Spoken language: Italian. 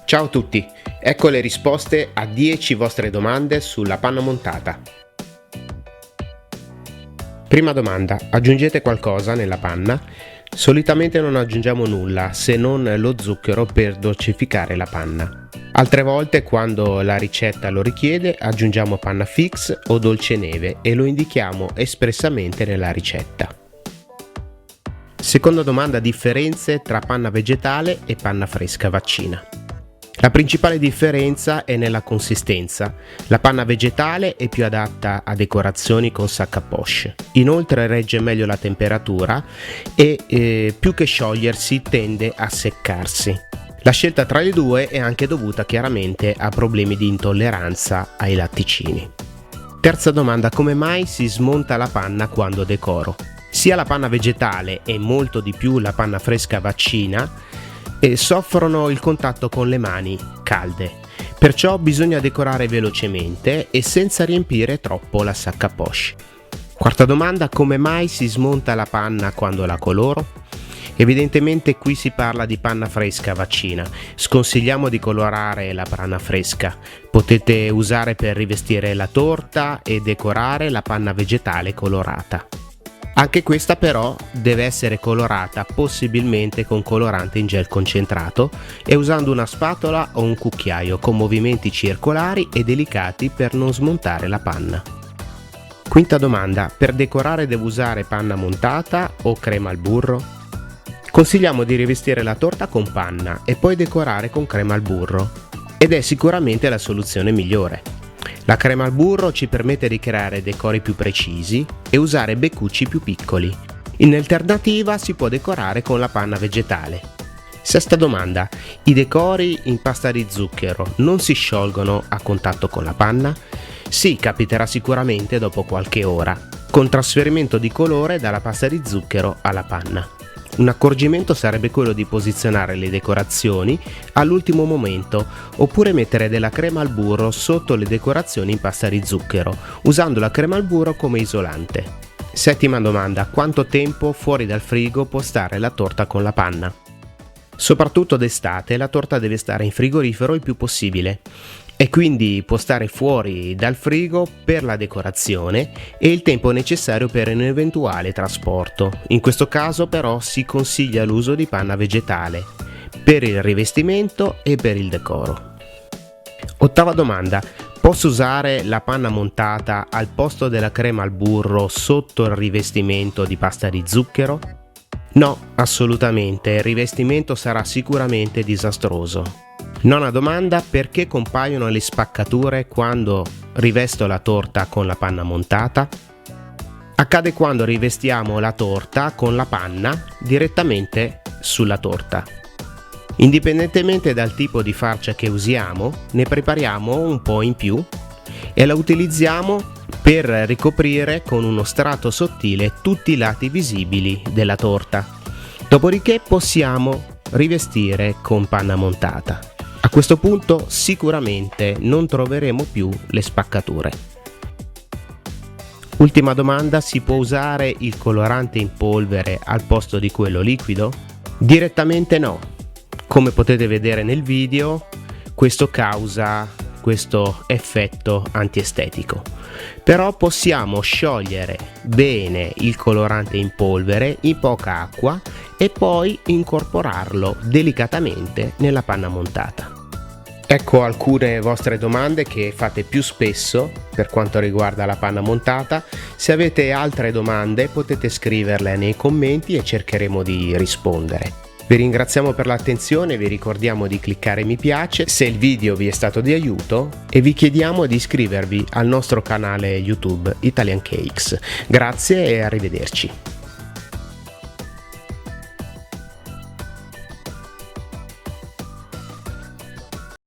Ciao a tutti, ecco le risposte a 10 vostre domande sulla panna montata. Prima domanda, aggiungete qualcosa nella panna? Solitamente non aggiungiamo nulla se non lo zucchero per dolcificare la panna. Altre volte, quando la ricetta lo richiede, aggiungiamo panna fix o dolce neve e lo indichiamo espressamente nella ricetta. Seconda domanda, differenze tra panna vegetale e panna fresca vaccina. La principale differenza è nella consistenza. La panna vegetale è più adatta a decorazioni con sac à poche. Inoltre regge meglio la temperatura e più che sciogliersi tende a seccarsi. La scelta tra le due è anche dovuta chiaramente a problemi di intolleranza ai latticini. Terza domanda, come mai si smonta la panna quando decoro? Sia la panna vegetale e molto di più la panna fresca vaccina soffrono il contatto con le mani calde, perciò bisogna decorare velocemente e senza riempire troppo la sac à poche. Quarta domanda, come mai si smonta la panna quando la coloro? Evidentemente qui si parla di panna fresca vaccina. Sconsigliamo di colorare la panna fresca. Potete usare per rivestire la torta e decorare la panna vegetale colorata. Anche questa però deve essere colorata possibilmente con colorante in gel concentrato e usando una spatola o un cucchiaio con movimenti circolari e delicati per non smontare la panna. Quinta domanda, per decorare devo usare panna montata o crema al burro? Consigliamo di rivestire la torta con panna e poi decorare con crema al burro ed è sicuramente la soluzione migliore. La crema al burro ci permette di creare decori più precisi e usare beccucci più piccoli. In alternativa si può decorare con la panna vegetale. Sesta domanda, i decori in pasta di zucchero non si sciolgono a contatto con la panna? Sì, capiterà sicuramente dopo qualche ora, con trasferimento di colore dalla pasta di zucchero alla panna. Un accorgimento sarebbe quello di posizionare le decorazioni all'ultimo momento oppure mettere della crema al burro sotto le decorazioni in pasta di zucchero, usando la crema al burro come isolante. Settima domanda, quanto tempo fuori dal frigo può stare la torta con la panna? Soprattutto d'estate la torta deve stare in frigorifero il più possibile e quindi può stare fuori dal frigo per la decorazione e il tempo necessario per un eventuale trasporto. In questo caso però si consiglia l'uso di panna vegetale per il rivestimento e per il decoro. Ottava domanda, posso usare la panna montata al posto della crema al burro sotto il rivestimento di pasta di zucchero? No, assolutamente, il rivestimento sarà sicuramente disastroso. Nona domanda, perché compaiono le spaccature quando rivesto la torta con la panna montata? Accade quando rivestiamo la torta con la panna direttamente sulla torta. Indipendentemente dal tipo di farcia che usiamo, ne prepariamo un po' in più e la utilizziamo per ricoprire con uno strato sottile tutti i lati visibili della torta. Dopodiché possiamo rivestire con panna montata. A questo punto sicuramente non troveremo più le spaccature. Ultima domanda, si può usare il colorante in polvere al posto di quello liquido? Direttamente no. Come potete vedere nel video, questo causa questo effetto antiestetico. Però possiamo sciogliere bene il colorante in polvere in poca acqua e poi incorporarlo delicatamente nella panna montata. Ecco alcune vostre domande che fate più spesso per quanto riguarda la panna montata. Se avete altre domande potete scriverle nei commenti e cercheremo di rispondere. Vi ringraziamo per l'attenzione, vi ricordiamo di cliccare mi piace se il video vi è stato di aiuto e vi chiediamo di iscrivervi al nostro canale YouTube Italian Cakes. Grazie e arrivederci.